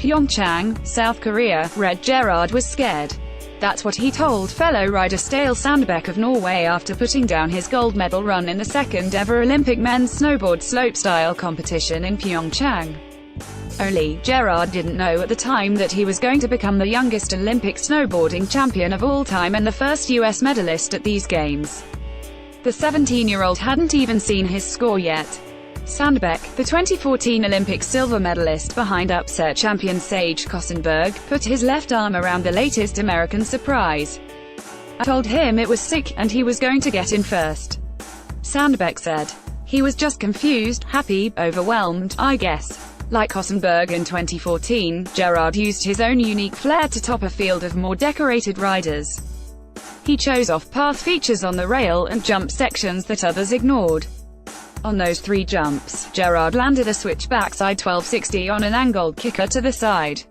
Pyeongchang, South Korea, Red Gerard was scared. That's what he told fellow rider Stale Sandbæk of Norway after putting down his gold medal run in the second-ever Olympic men's snowboard slopestyle competition in Pyeongchang. Only, Gerard didn't know at the time that he was going to become the youngest Olympic snowboarding champion of all time and the first US medalist at these games. The 17-year-old hadn't even seen his score yet. Sandbæk, the 2014 Olympic silver medalist behind upset champion Sage Kossenberg, put his left arm around the latest American surprise. "I told him it was sick, and he was going to get in first," Sandbæk said. "He was just confused, happy, overwhelmed, I guess." Like Kossenberg in 2014, Gerard used his own unique flair to top a field of more decorated riders. He chose off-path features on the rail and jump sections that others ignored. On those 3 jumps, Gerard landed a switch backside 1260 on an angled kicker to the side.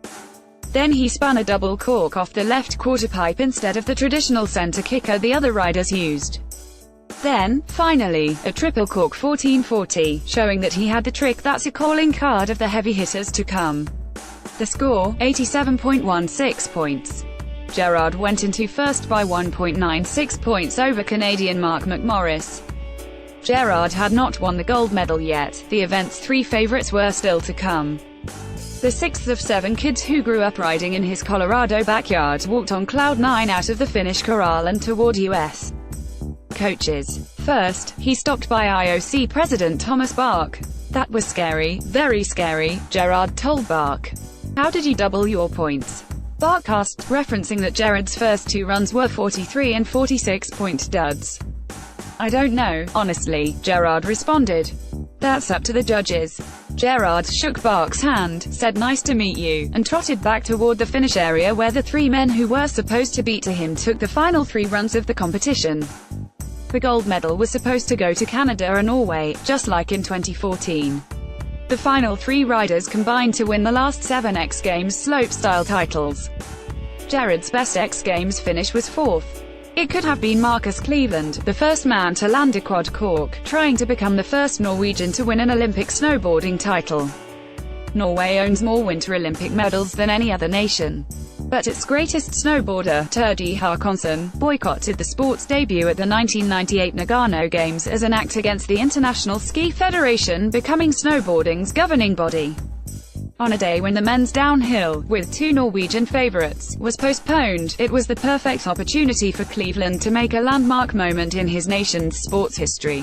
Then he spun a double cork off the left quarterpipe instead of the traditional center kicker the other riders used. Then, finally, a triple cork 1440, showing that he had the trick that's a calling card of the heavy hitters to come. The score, 87.16 points. Gerard went into first by 1.96 points over Canadian Mark McMorris. Gerard had not won the gold medal yet, the event's 3 favorites were still to come. The 6th of 7 kids who grew up riding in his Colorado backyard walked on cloud 9 out of the finish corral and toward U.S. coaches. First, he stopped by IOC President Thomas Bach. "That was scary, very scary," Gerard told Bach. "How did you double your points?" Bach asked, referencing that Gerard's first 2 runs were 43 and 46-point duds. "I don't know, honestly," Gerard responded. "That's up to the judges." Gerard shook Bach's hand, said "nice to meet you," and trotted back toward the finish area where the 3 men who were supposed to beat him took the final 3 runs of the competition. The gold medal was supposed to go to Canada or Norway, just like in 2014. The final 3 riders combined to win the last 7 X Games slopestyle titles. Gerard's best X Games finish was 4th. It could have been Marcus Cleveland, the first man to land a quad cork, trying to become the first Norwegian to win an Olympic snowboarding title. Norway owns more Winter Olympic medals than any other nation. But its greatest snowboarder, Terje Håkonsen, boycotted the sport's debut at the 1998 Nagano Games as an act against the International Ski Federation becoming snowboarding's governing body. On a day when the men's downhill, with 2 Norwegian favorites, was postponed, it was the perfect opportunity for Cleveland to make a landmark moment in his nation's sports history.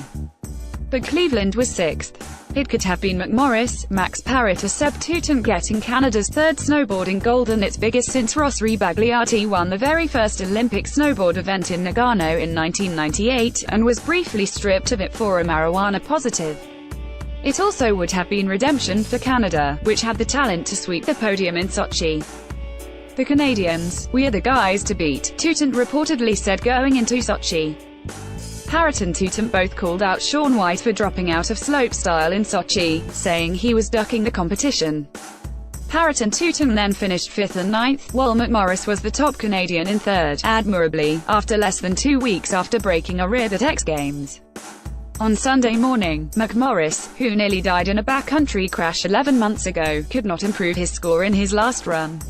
But Cleveland was 6th. It could have been McMorris, Max Parrott or Seb Tootant getting Canada's 3rd snowboarding gold and its biggest since Ross Rebagliati won the very first Olympic snowboard event in Nagano in 1998, and was briefly stripped of it for a marijuana positive. It also would have been redemption for Canada, which had the talent to sweep the podium in Sochi. "The Canadians, we're the guys to beat," Tootant reportedly said going into Sochi. Parrott and Tootant both called out Shaun White for dropping out of slopestyle in Sochi, saying he was ducking the competition. Parrott and Tootant then finished 5th and 9th, while McMorris was the top Canadian in 3rd, admirably, after less than 2 weeks after breaking a rib at X Games. On Sunday morning, McMorris, who nearly died in a backcountry crash 11 months ago, could not improve his score in his last run.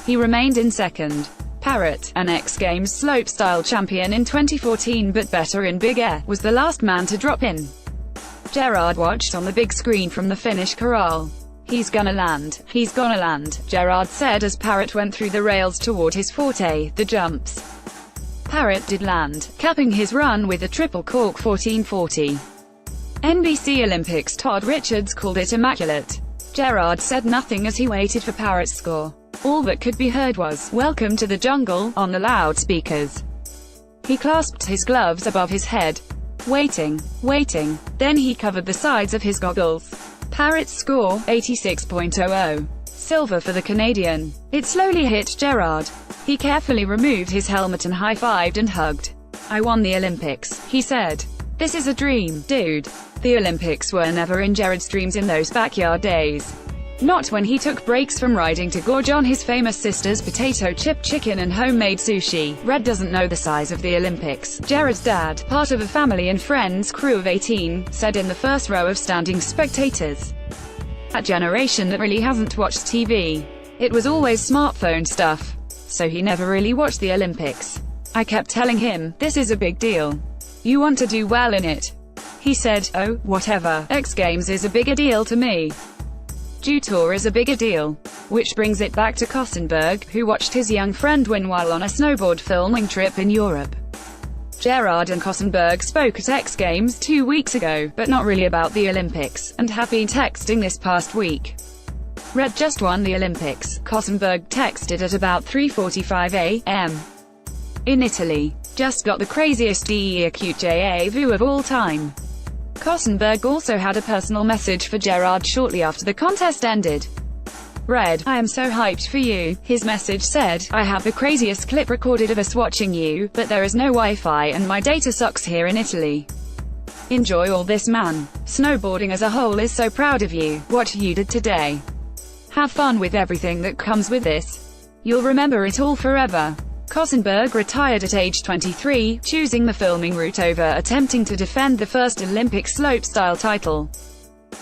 He remained in 2nd. Parrott, an X Games slopestyle champion in 2014 but better in big air, was the last man to drop in. Gerard watched on the big screen from the finish corral. He's gonna land, Gerard said as Parrott went through the rails toward his forte, the jumps. Parrott did land, capping his run with a triple cork 1440. NBC Olympics Todd Richards called it immaculate. Gerard said nothing as he waited for Parrott's score. All that could be heard was, "Welcome to the jungle," on the loudspeakers. He clasped his gloves above his head. Waiting. Then he covered the sides of his goggles. Parrott's score, 86.00. Silver for the Canadian. It slowly hit Gerard. He carefully removed his helmet and high-fived and hugged. "I won the Olympics," he said. "This is a dream, dude." The Olympics were never in Gerard's dreams in those backyard days. Not when he took breaks from riding to gorge on his famous sister's potato chip chicken and homemade sushi. Red doesn't know the size of the Olympics, Gerard's dad, part of a family and friends crew of 18, said in the first row of standing spectators. "That generation that really hasn't watched TV. It was always smartphone stuff, so he never really watched the Olympics. I kept telling him, this is a big deal. You want to do well in it. He said, oh, whatever, X Games is a bigger deal to me. Dew Tour is a bigger deal. Which brings it back to Kosenberg, who watched his young friend win while on a snowboard filming trip in Europe. Gerard and Kosenberg spoke at X Games 2 weeks ago, but not really about the Olympics, and have been texting this past week. Red just won the Olympics, Kosenberg texted at about 3:45 a.m. in Italy. Just got the craziest acute JA of all time. Kosenberg also had a personal message for Gerard shortly after the contest ended. Red, I am so hyped for you, his message said. I have the craziest clip recorded of us watching you, but there is no Wi-Fi and my data sucks here in Italy. Enjoy all this, man. Snowboarding as a whole is so proud of you, what you did today. Have fun with everything that comes with this. You'll remember it all forever. Kosenberg retired at age 23, choosing the filming route over attempting to defend the first Olympic slopestyle title.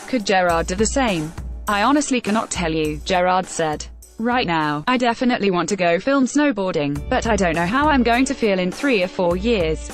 Could Gerard do the same? I honestly cannot tell you, Gerard said. Right now, I definitely want to go film snowboarding, but I don't know how I'm going to feel in 3 or 4 years.